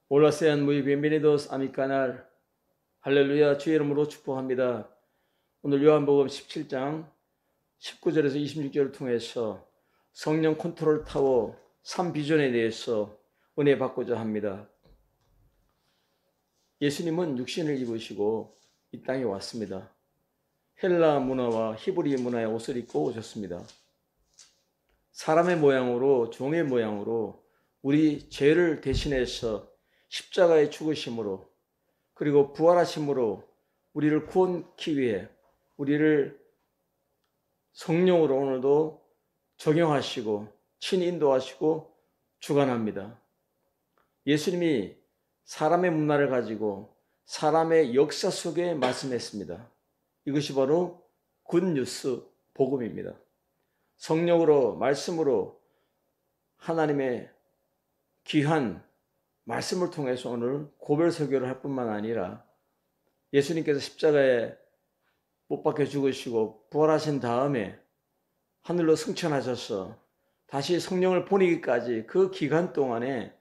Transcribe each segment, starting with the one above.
Hola, sean muy bienvenidos a mi canal. 할렐루야, 주의 이름으로 축복합니다. 오늘 요한복음 17장 19절에서 26절을 통해서 성령 컨트롤 타워 3비전에 대해서 은혜 받고자 합니다. 예수님은 육신을 입으시고 이 땅에 왔습니다. 헬라 문화와 히브리 문화의 옷을 입고 오셨습니다. 사람의 모양으로, 종의 모양으로 우리 죄를 대신해서 십자가에 죽으심으로, 그리고 부활하심으로 우리를 구원하기 위해 우리를 성령으로 오늘도 적용하시고 친히 인도하시고 주관합니다. 예수님이 사람의 문화를 가지고 사람의 역사 속에 말씀했습니다. 이것이 바로 굿뉴스 복음입니다. 성령으로, 말씀으로 하나님의 귀한 말씀을 통해서 오늘 고별 설교를 할 뿐만 아니라 예수님께서 십자가에 못 박혀 죽으시고 부활하신 다음에 하늘로 승천하셔서 다시 성령을 보내기까지 그 기간 동안에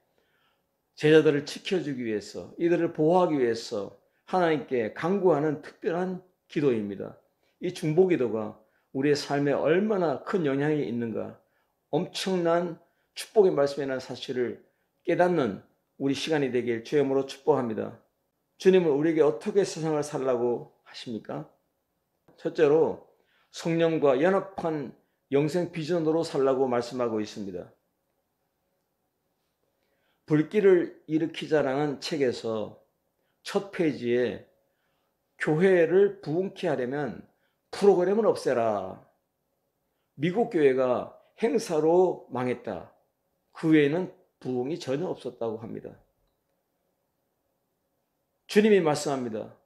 제자들을 지켜주기 위해서, 이들을 보호하기 위해서 하나님께 간구하는 특별한 기도입니다. 이 중보기도가 우리의 삶에 얼마나 큰 영향이 있는가, 엄청난 축복의 말씀이라는 사실을 깨닫는 우리 시간이 되길 주의 이름으로 축복합니다. 주님은 우리에게 어떻게 세상을 살라고 하십니까? 첫째로 성령과 연합한 영생 비전으로 살라고 말씀하고 있습니다. 불길을 일으키자라는 책에서 첫 페이지에 교회를 부흥케 하려면 프로그램을 없애라. 미국 교회가 행사로 망했다. 그 외에는 부흥이 전혀 없었다고 합니다. 주님이 말씀합니다.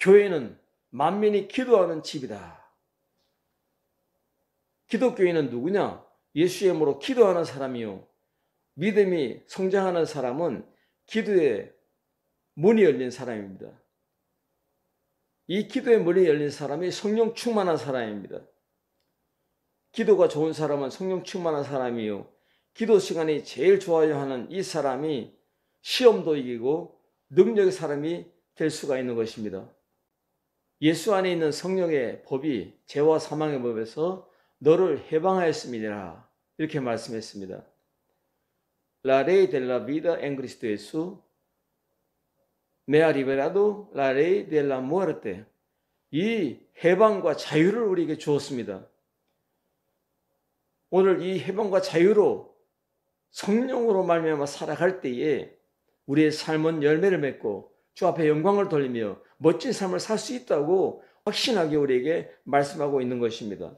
교회는 만민이 기도하는 집이다. 기독교인은 누구냐? 예수의 이름으로 기도하는 사람이요. 믿음이 성장하는 사람은 기도의 문이 열린 사람입니다. 이 기도의 문이 열린 사람이 성령 충만한 사람입니다. 기도가 좋은 사람은 성령 충만한 사람이요. 기도 시간이 제일 좋아요 하는 이 사람이 시험도 이기고 능력의 사람이 될 수가 있는 것입니다. 예수 안에 있는 성령의 법이 죄와 사망의 법에서 너를 해방하였음이니라 이렇게 말씀했습니다. La ley de la vida en Cristo Jesús me ha liberado la ley de la muerte. 이 해방과 자유를 우리에게 주었습니다. 오늘 이 해방과 자유로 성령으로 말미암아 살아갈 때에 우리의 삶은 열매를 맺고 주 앞에 영광을 돌리며 멋진 삶을 살 수 있다고 확신하게 우리에게 말씀하고 있는 것입니다.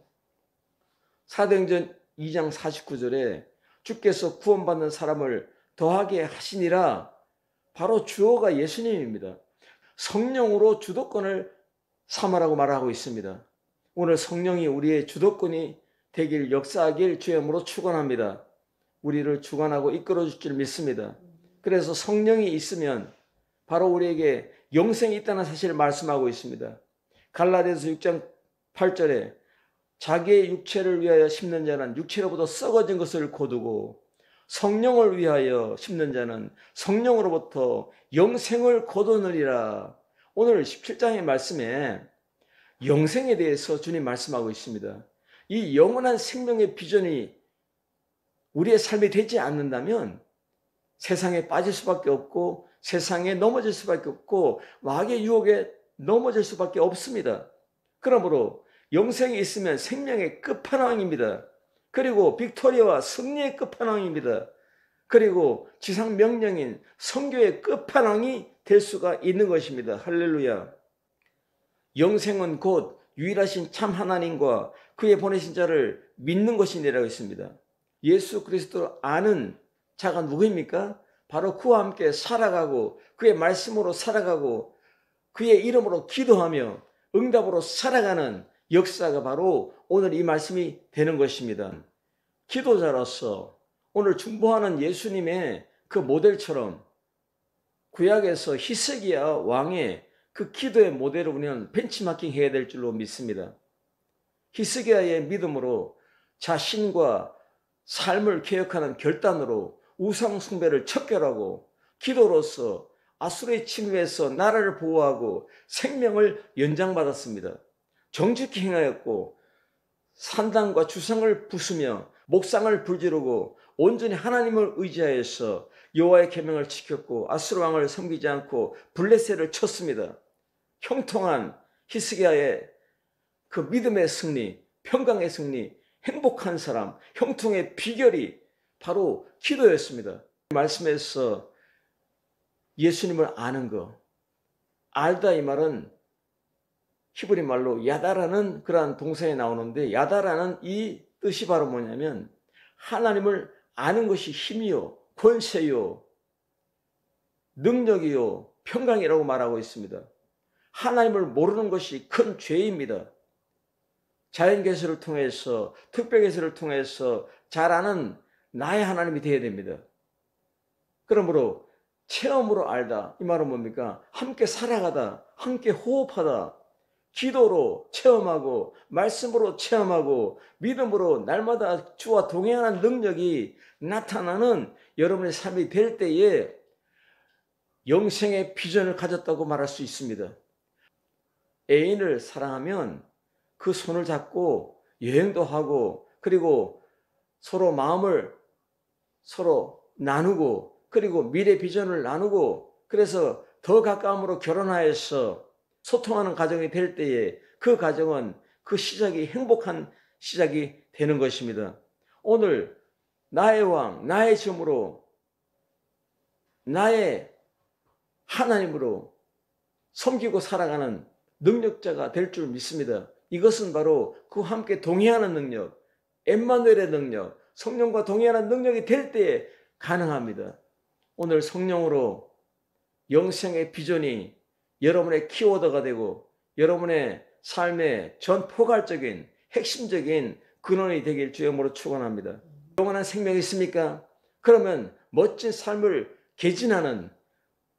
사도행전 2장 49절에 주께서 구원받는 사람을 더하게 하시니라, 바로 주어가 예수님입니다. 성령으로 주도권을 삼으라고 말하고 있습니다. 오늘 성령이 우리의 주도권이 되길, 역사하길 주의 이름으로 축원합니다. 우리를 주관하고 이끌어 줄 줄 믿습니다. 그래서 성령이 있으면 바로 우리에게 영생이 있다는 사실을 말씀하고 있습니다. 갈라디아서 6장 8절에 자기의 육체를 위하여 심는 자는 육체로부터 썩어진 것을 거두고 성령을 위하여 심는 자는 성령으로부터 영생을 거두느니라. 오늘 17장의 말씀에 영생에 대해서 주님 말씀하고 있습니다. 이 영원한 생명의 비전이 우리의 삶이 되지 않는다면 세상에 빠질 수밖에 없고 세상에 넘어질 수밖에 없고 마귀의 유혹에 넘어질 수밖에 없습니다. 그러므로 영생이 있으면 생명의 끝판왕입니다. 그리고 빅토리아와 승리의 끝판왕입니다. 그리고 지상 명령인 선교의 끝판왕이 될 수가 있는 것입니다. 할렐루야. 영생은 곧 유일하신 참 하나님과 그의 보내신 자를 믿는 것이니라고 했습니다. 예수 그리스도를 아는 자가 누구입니까? 바로 그와 함께 살아가고 그의 말씀으로 살아가고 그의 이름으로 기도하며 응답으로 살아가는 역사가 바로 오늘 이 말씀이 되는 것입니다. 기도자로서 오늘 중보하는 예수님의 그 모델처럼 구약에서 히스기야 왕의 그 기도의 모델을 우리는 벤치마킹 해야 될 줄로 믿습니다. 히스기야의 믿음으로 자신과 삶을 개혁하는 결단으로 우상 숭배를 척결하고 기도로서 아수르의 침입에서 나라를 보호하고 생명을 연장받았습니다. 정직히 행하였고 산당과 주상을 부수며 목상을 불지르고 온전히 하나님을 의지하여서 여호와의 계명을 지켰고 아수르 왕을 섬기지 않고 블레셋을 쳤습니다. 형통한 히스기야의 그 믿음의 승리, 평강의 승리, 행복한 사람, 형통의 비결이 바로 기도였습니다. 말씀에서 예수님을 아는 거, 알다 이 말은 히브리 말로 야다라는 그러한 동사에 나오는데, 야다라는 이 뜻이 바로 뭐냐면 하나님을 아는 것이 힘이요, 권세요, 능력이요, 평강이라고 말하고 있습니다. 하나님을 모르는 것이 큰 죄입니다. 자연계시를 통해서, 특별계시를 통해서 잘 아는 나의 하나님이 되어야 됩니다. 그러므로 체험으로 알다, 이 말은 뭡니까? 함께 살아가다, 함께 호흡하다, 기도로 체험하고 말씀으로 체험하고 믿음으로 날마다 주와 동행하는 능력이 나타나는 여러분의 삶이 될 때에 영생의 비전을 가졌다고 말할 수 있습니다. 애인을 사랑하면 그 손을 잡고 여행도 하고, 그리고 서로 마음을 서로 나누고, 그리고 미래 비전을 나누고, 그래서 더 가까움으로 결혼하여서 소통하는 가정이 될 때에 그 가정은 그 시작이 행복한 시작이 되는 것입니다. 오늘 나의 왕, 나의 점으로, 나의 하나님으로 섬기고 살아가는 능력자가 될 줄 믿습니다. 이것은 바로 그와 함께 동의하는 능력, 엠마누엘의 능력, 성령과 동의하는 능력이 될 때에 가능합니다. 오늘 성령으로 영생의 비전이 여러분의 키워드가 되고 여러분의 삶의 전 포괄적인 핵심적인 근원이 되길 주의 이름으로 축원합니다. 영원한 생명이 있습니까? 그러면 멋진 삶을 개진하는,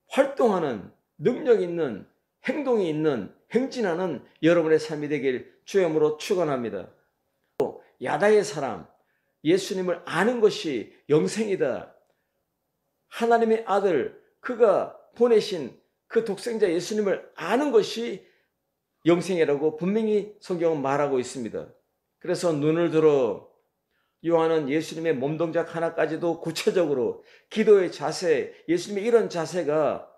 활동하는, 능력 있는, 행동이 있는, 행진하는 여러분의 삶이 되길 주의 이름으로 축원합니다. 야다의 사람, 예수님을 아는 것이 영생이다. 하나님의 아들, 그가 보내신 그 독생자 예수님을 아는 것이 영생이라고 분명히 성경은 말하고 있습니다. 그래서 눈을 들어 요한은 예수님의 몸동작 하나까지도 구체적으로 기도의 자세, 예수님의 이런 자세가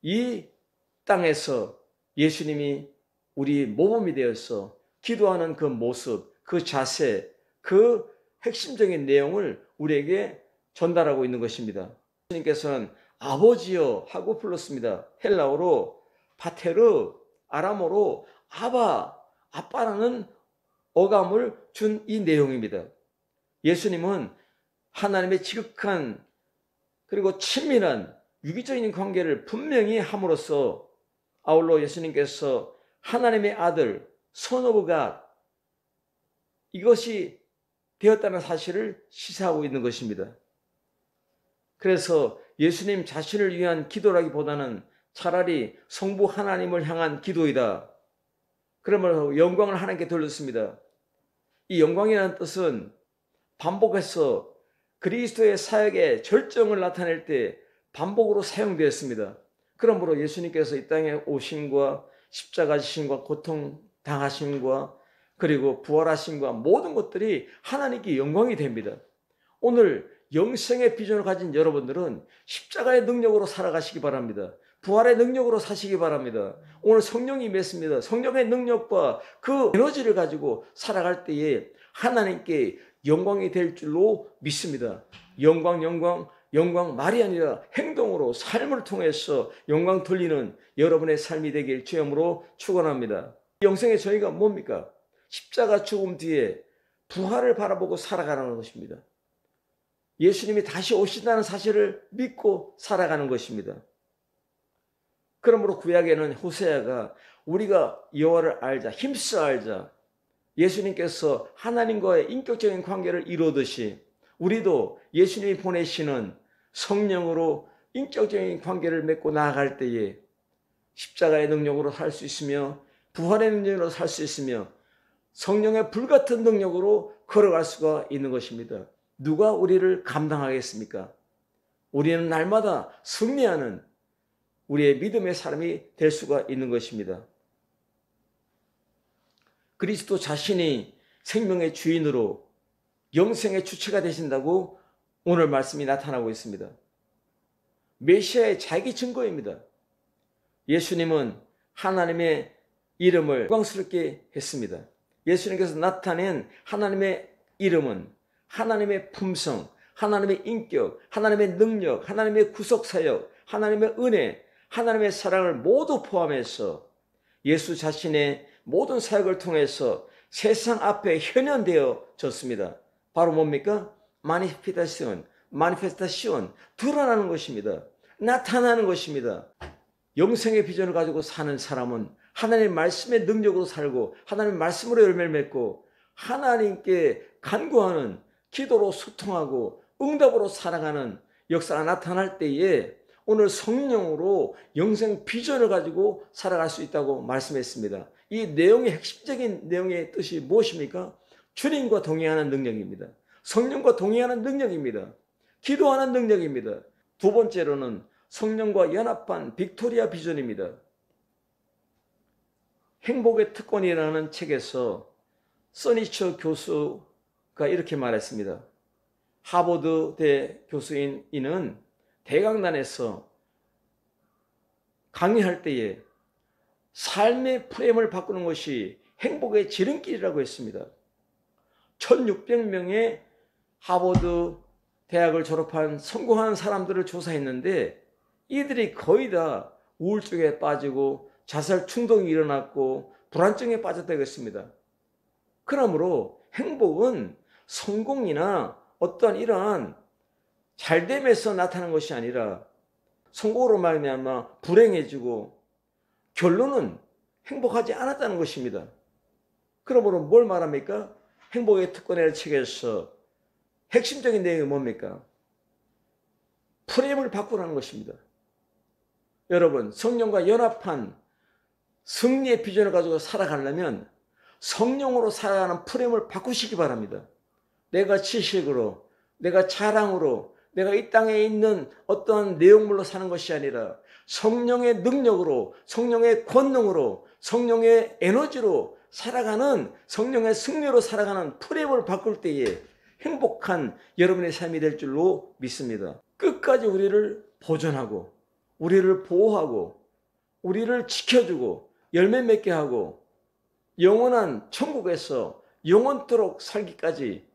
이 땅에서 예수님이 우리 모범이 되어서 기도하는 그 모습, 그 자세, 그 핵심적인 내용을 우리에게 전달하고 있는 것입니다. 예수님께서는 아버지여 하고 불렀습니다. 헬라어로 파테르, 아람어로 아바, 아빠라는 어감을 준 이 내용입니다. 예수님은 하나님의 지극한 그리고 친밀한 유기적인 관계를 분명히 함으로써 아울러 예수님께서 하나님의 아들, Son of God, 이것이 되었다는 사실을 시사하고 있는 것입니다. 그래서 예수님 자신을 위한 기도라기보다는 차라리 성부 하나님을 향한 기도이다. 그러므로 영광을 하나님께 돌렸습니다. 이 영광이라는 뜻은 반복해서 그리스도의 사역의 절정을 나타낼 때 반복으로 사용되었습니다. 그러므로 예수님께서 이 땅에 오심과 십자가 지심과 고통 당하심과 그리고 부활하심과 모든 것들이 하나님께 영광이 됩니다. 오늘 영생의 비전을 가진 여러분들은 십자가의 능력으로 살아가시기 바랍니다. 부활의 능력으로 사시기 바랍니다. 오늘 성령이 임했습니다. 성령의 능력과 그 에너지를 가지고 살아갈 때에 하나님께 영광이 될 줄로 믿습니다. 영광 말이 아니라 행동으로 삶을 통해서 영광 돌리는 여러분의 삶이 되길 주의 이름으로 축원합니다. 영생의 저희가 뭡니까? 십자가 죽음 뒤에 부활을 바라보고 살아가는 것입니다. 예수님이 다시 오신다는 사실을 믿고 살아가는 것입니다. 그러므로 구약에는 호세아가 우리가 여호와를 알자, 힘써 알자, 예수님께서 하나님과의 인격적인 관계를 이루듯이 우리도 예수님이 보내시는 성령으로 인격적인 관계를 맺고 나아갈 때에 십자가의 능력으로 살 수 있으며 부활의 능력으로 살 수 있으며 성령의 불같은 능력으로 걸어갈 수가 있는 것입니다. 누가 우리를 감당하겠습니까? 우리는 날마다 승리하는 우리의 믿음의 사람이 될 수가 있는 것입니다. 그리스도 자신이 생명의 주인으로 영생의 주체가 되신다고 오늘 말씀이 나타나고 있습니다. 메시아의 자기 증거입니다. 예수님은 하나님의 이름을 영광스럽게 했습니다. 예수님께서 나타낸 하나님의 이름은 하나님의 품성, 하나님의 인격, 하나님의 능력, 하나님의 구속사역, 하나님의 은혜, 하나님의 사랑을 모두 포함해서 예수 자신의 모든 사역을 통해서 세상 앞에 현현되어졌습니다. 바로 뭡니까? 마니페스타시온, 드러나는 것입니다. 나타나는 것입니다. 영생의 비전을 가지고 사는 사람은 하나님의 말씀의 능력으로 살고 하나님의 말씀으로 열매를 맺고 하나님께 간구하는, 기도로 소통하고 응답으로 살아가는 역사가 나타날 때에 오늘 성령으로 영생 비전을 가지고 살아갈 수 있다고 말씀했습니다. 이 내용의 핵심적인 내용의 뜻이 무엇입니까? 주님과 동행하는 능력입니다. 성령과 동행하는 능력입니다. 기도하는 능력입니다. 두 번째로는 성령과 연합한 빅토리아 비전입니다. 행복의 특권이라는 책에서 써니처 교수가 이렇게 말했습니다. 하버드대 교수인 이는 대강단에서 강의할 때에 삶의 프레임을 바꾸는 것이 행복의 지름길이라고 했습니다. 1600명의 하버드 대학을 졸업한 성공한 사람들을 조사했는데 이들이 거의 다 우울증에 빠지고 자살 충동이 일어났고 불안증에 빠졌다고 했습니다. 그러므로 행복은 성공이나 어떠한 이러한 잘됨에서 나타나는 것이 아니라 성공으로 말미암아 불행해지고 결론은 행복하지 않았다는 것입니다. 그러므로 뭘 말합니까? 행복의 특권이라는 책에서 핵심적인 내용이 뭡니까? 프레임을 바꾸라는 것입니다. 여러분, 성령과 연합한 승리의 비전을 가지고 살아가려면 성령으로 살아가는 프레임을 바꾸시기 바랍니다. 내가 지식으로, 내가 자랑으로, 내가 이 땅에 있는 어떠한 내용물로 사는 것이 아니라 성령의 능력으로, 성령의 권능으로, 성령의 에너지로 살아가는, 성령의 승리로 살아가는 프레임을 바꿀 때에 행복한 여러분의 삶이 될 줄로 믿습니다. 끝까지 우리를 보존하고 우리를 보호하고 우리를 지켜주고 열매 맺게 하고 영원한 천국에서 영원토록 살기까지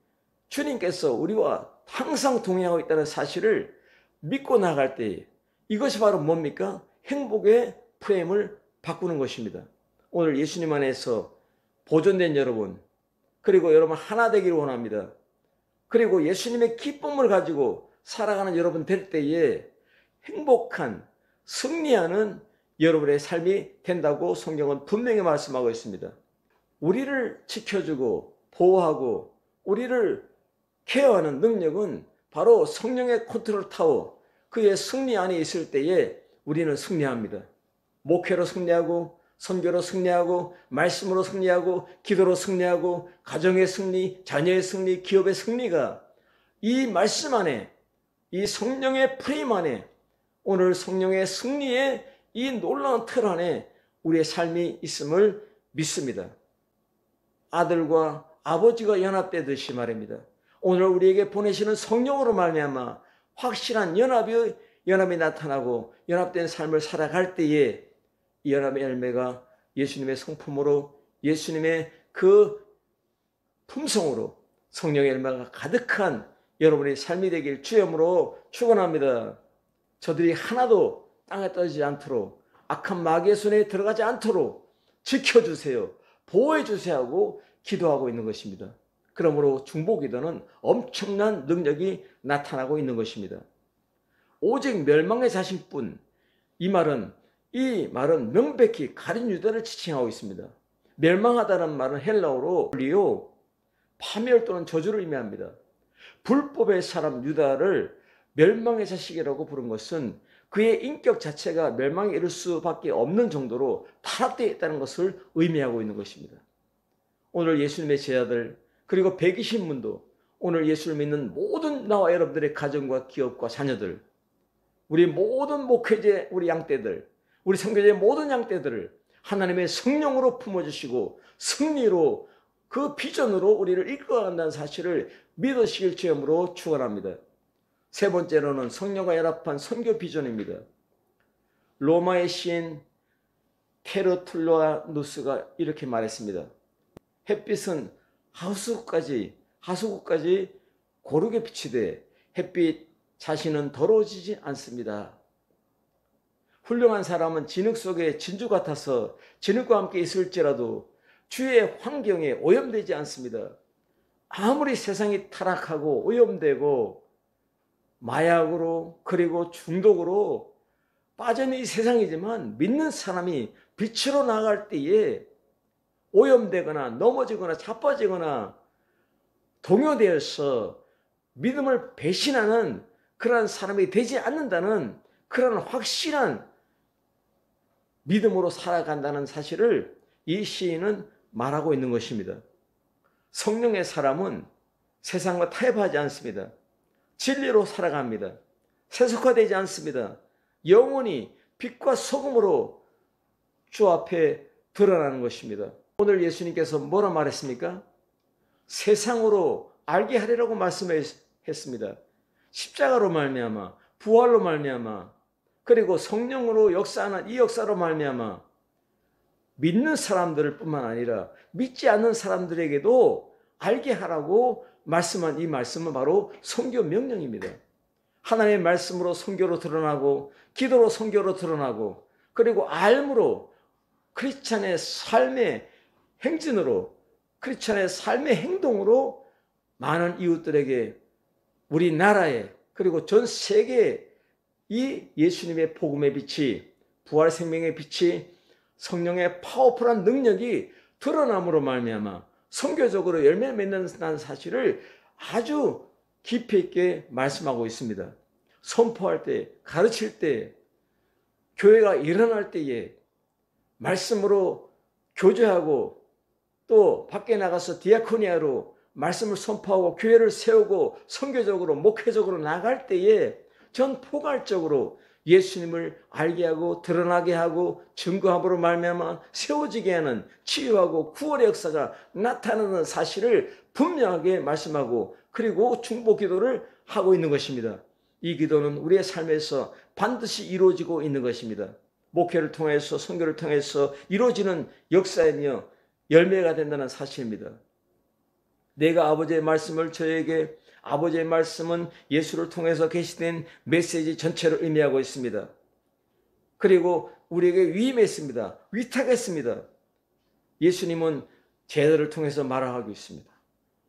주님께서 우리와 항상 동행하고 있다는 사실을 믿고 나갈 때 이것이 바로 뭡니까? 행복의 프레임을 바꾸는 것입니다. 오늘 예수님 안에서 보존된 여러분, 그리고 여러분 하나 되기를 원합니다. 그리고 예수님의 기쁨을 가지고 살아가는 여러분 될 때에 행복한, 승리하는 여러분의 삶이 된다고 성경은 분명히 말씀하고 있습니다. 우리를 지켜주고 보호하고 우리를 케어하는 능력은 바로 성령의 컨트롤 타워, 그의 승리 안에 있을 때에 우리는 승리합니다. 목회로 승리하고 선교로 승리하고 말씀으로 승리하고 기도로 승리하고 가정의 승리, 자녀의 승리, 기업의 승리가 이 말씀 안에, 이 성령의 프레임 안에, 오늘 성령의 승리의 이 놀라운 틀 안에 우리의 삶이 있음을 믿습니다. 아들과 아버지가 연합되듯이 말입니다. 오늘 우리에게 보내시는 성령으로 말미암아 확실한 연합이 나타나고 연합된 삶을 살아갈 때에 이 연합의 열매가 예수님의 성품으로, 예수님의 그 품성으로 성령의 열매가 가득한 여러분의 삶이 되길 주여으로 축원합니다. 저들이 하나도 땅에 떨어지지 않도록, 악한 마귀의 손에 들어가지 않도록 지켜주세요, 보호해주세요 하고 기도하고 있는 것입니다. 그러므로 중보기도는 엄청난 능력이 나타나고 있는 것입니다. 오직 멸망의 자식뿐, 이 말은 명백히 가룟 유다를 지칭하고 있습니다. 멸망하다는 말은 헬라어로 리오, 파멸 또는 저주를 의미합니다. 불법의 사람 유다를 멸망의 자식이라고 부른 것은 그의 인격 자체가 멸망에 이를 수밖에 없는 정도로 타락되어 있다는 것을 의미하고 있는 것입니다. 오늘 예수님의 제자들, 그리고 120문도, 오늘 예수를 믿는 모든 나와 여러분들의 가정과 기업과 자녀들, 우리 모든 목회제 우리 양떼들, 우리 선교제의 모든 양떼들을 하나님의 성령으로 품어주시고 승리로 그 비전으로 우리를 이끌어간다는 사실을 믿으시길 주님으로 축원합니다. 세 번째로는 성령과 연합한 선교 비전입니다. 로마의 시인 테르툴리아누스가 이렇게 말했습니다. 햇빛은 하수구까지 고르게 비치되 햇빛 자신은 더러워지지 않습니다. 훌륭한 사람은 진흙 속에 진주 같아서 진흙과 함께 있을지라도 주위의 환경에 오염되지 않습니다. 아무리 세상이 타락하고 오염되고 마약으로 그리고 중독으로 빠져있는 이 세상이지만 믿는 사람이 빛으로 나갈 때에 오염되거나 넘어지거나 자빠지거나 동요되어서 믿음을 배신하는 그러한 사람이 되지 않는다는 그런 확실한 믿음으로 살아간다는 사실을 이 시인은 말하고 있는 것입니다. 성령의 사람은 세상과 타협하지 않습니다. 진리로 살아갑니다. 세속화되지 않습니다. 영원히 빛과 소금으로 주 앞에 드러나는 것입니다. 오늘 예수님께서 뭐라 말했습니까? 세상으로 알게 하리라고 말씀했습니다. 십자가로 말미암아, 부활로 말미암아, 그리고 성령으로 역사하는 이 역사로 말미암아 믿는 사람들 뿐만 아니라 믿지 않는 사람들에게도 알게 하라고 말씀한 이 말씀은 바로 선교 명령입니다. 하나님의 말씀으로 선교로 드러나고 기도로 선교로 드러나고 그리고 알므로 크리스찬의 삶의 행진으로 크리스찬의 삶의 행동으로 많은 이웃들에게 우리나라에 그리고 전 세계에 이 예수님의 복음의 빛이 부활 생명의 빛이 성령의 파워풀한 능력이 드러남으로 말미암아 선교적으로 열매 맺는 사실을 아주 깊이 있게 말씀하고 있습니다. 선포할 때, 가르칠 때, 교회가 일어날 때에 말씀으로 교제하고 또 밖에 나가서 디아코니아로 말씀을 선포하고 교회를 세우고 선교적으로 목회적으로 나갈 때에 전 포괄적으로 예수님을 알게 하고 드러나게 하고 증거함으로 말미암아 세워지게 하는 치유하고 구원의 역사가 나타나는 사실을 분명하게 말씀하고 그리고 중보 기도를 하고 있는 것입니다. 이 기도는 우리의 삶에서 반드시 이루어지고 있는 것입니다. 목회를 통해서 선교를 통해서 이루어지는 역사이며 열매가 된다는 사실입니다. 내가 아버지의 말씀을 저에게 아버지의 말씀은 예수를 통해서 계시된 메시지 전체를 의미하고 있습니다. 그리고 우리에게 위임했습니다. 위탁했습니다. 예수님은 제자들을 통해서 말하고 있습니다.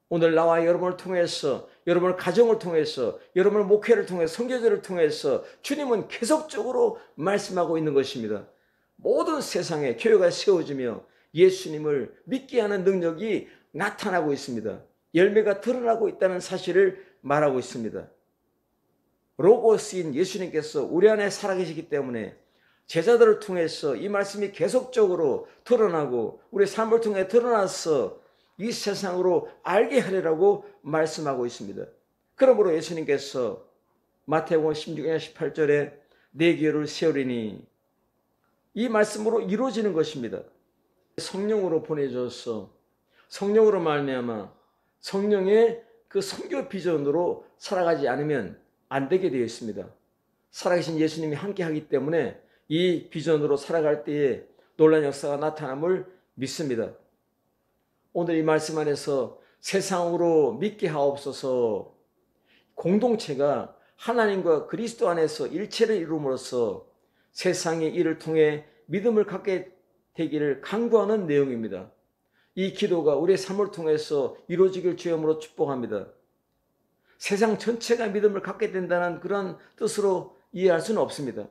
오늘 나와 여러분을 통해서 여러분의 가정을 통해서 여러분의 목회를 통해서 선교제를 통해서 주님은 계속적으로 말씀하고 있는 것입니다. 모든 세상에 교회가 세워지며 예수님을 믿게 하는 능력이 나타나고 있습니다. 열매가 드러나고 있다는 사실을 말하고 있습니다. 로고스인 예수님께서 우리 안에 살아계시기 때문에 제자들을 통해서 이 말씀이 계속적으로 드러나고 우리 삶을 통해 드러나서 이 세상으로 알게 하리라고 말씀하고 있습니다. 그러므로 예수님께서 마태복음 16장 18절에 내 교회를 세우리니 이 말씀으로 이루어지는 것입니다. 성령으로 보내줘서 성령으로 말미암아 성령의 그 선교 비전으로 살아가지 않으면 안 되게 되어 있습니다. 살아계신 예수님이 함께 하기 때문에 이 비전으로 살아갈 때에 놀라운 역사가 나타남을 믿습니다. 오늘 이 말씀 안에서 세상으로 믿게 하옵소서 공동체가 하나님과 그리스도 안에서 일체를 이룸으로써 세상의 일을 통해 믿음을 갖게 되기를 간구하는 내용입니다. 이 기도가 우리의 삶을 통해서 이루어지길 주님으로 축복합니다. 세상 전체가 믿음을 갖게 된다는 그런 뜻으로 이해할 수는 없습니다.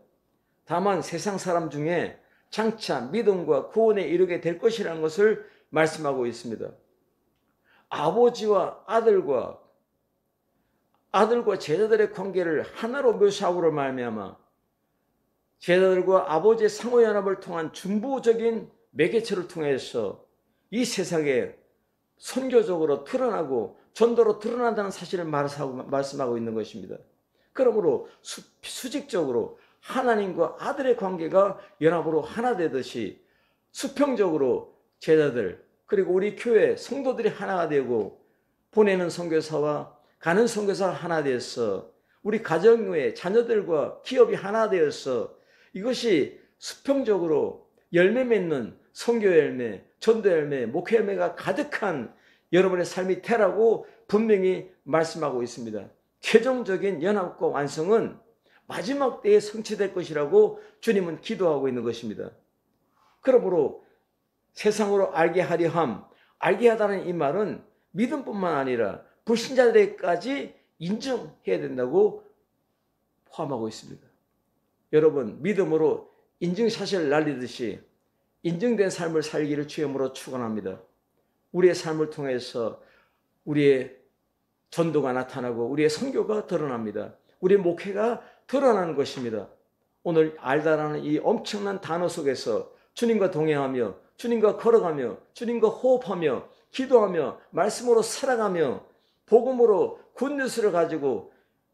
다만 세상 사람 중에 장차 믿음과 구원에 이르게 될 것이라는 것을 말씀하고 있습니다. 아버지와 아들과 제자들의 관계를 하나로 묘사하고로 말미암아 제자들과 아버지의 상호연합을 통한 중보적인 매개체를 통해서 이 세상에 선교적으로 드러나고 전도로 드러난다는 사실을 말씀하고 있는 것입니다. 그러므로 수직적으로 하나님과 아들의 관계가 연합으로 하나 되듯이 수평적으로 제자들 그리고 우리 교회 성도들이 하나가 되고 보내는 선교사와 가는 선교사가 하나 되어서 우리 가정의 자녀들과 기업이 하나 되어서 이것이 수평적으로 열매 맺는 선교 열매, 전도 열매, 목회 열매가 가득한 여러분의 삶이 되라고 분명히 말씀하고 있습니다. 최종적인 연합과 완성은 마지막 때에 성취될 것이라고 주님은 기도하고 있는 것입니다. 그러므로 세상으로 알게 하려 함, 알게 하다는 이 말은 믿음뿐만 아니라 불신자들에게까지 인정해야 된다고 포함하고 있습니다. 여러분, 믿음으로 인증샷을 날리듯이 인증된 삶을 살기를 주님으로 축원합니다. 우리의 삶을 통해서 우리의 전도가 나타나고 우리의 선교가 드러납니다. 우리의 목회가 드러나는 것입니다. 오늘 알다라는 이 엄청난 단어 속에서 주님과 동행하며 주님과 걸어가며 주님과 호흡하며 기도하며 말씀으로 살아가며 복음으로 굿뉴스를 가지고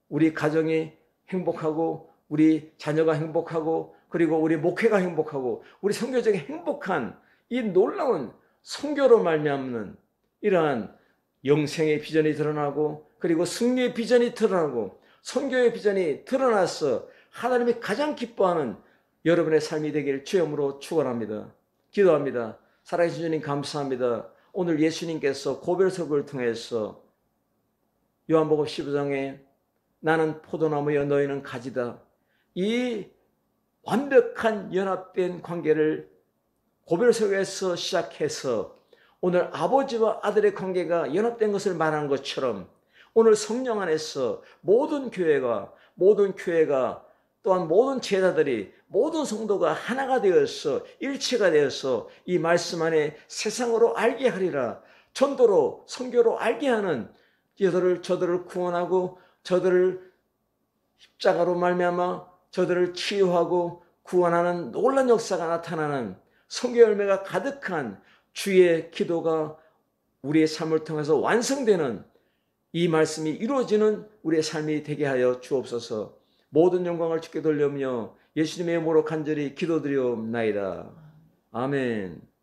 우리 가정이 행복하고 우리 자녀가 행복하고 그리고 우리 목회가 행복하고 우리 선교적인 행복한 이 놀라운 선교로 말미암는 이러한 영생의 비전이 드러나고 그리고 승리의 비전이 드러나고 선교의 비전이 드러나서 하나님이 가장 기뻐하는 여러분의 삶이 되길 주님으로 축원합니다. 기도합니다. 살아계신 주님 감사합니다. 오늘 예수님께서 고별석을 통해서 요한복음 15장에 나는 포도나무여 너희는 가지다. 이 완벽한 연합된 관계를 고별석에서 시작해서 오늘 아버지와 아들의 관계가 연합된 것을 말하는 것처럼 오늘 성령 안에서 모든 교회가 또한 모든 제자들이 모든 성도가 하나가 되어서 일체가 되어서 이 말씀 안에 세상으로 알게 하리라. 전도로 선교로 알게 하는 저들을 구원하고 저들을 십자가로 말미암아 저들을 치유하고 구원하는 놀라운 역사가 나타나는 선교 열매가 가득한 주의 기도가 우리의 삶을 통해서 완성되는 이 말씀이 이루어지는 우리의 삶이 되게 하여 주옵소서. 모든 영광을 주께 돌려며 예수님의 이름으로 간절히 기도드리옵나이다. 아멘.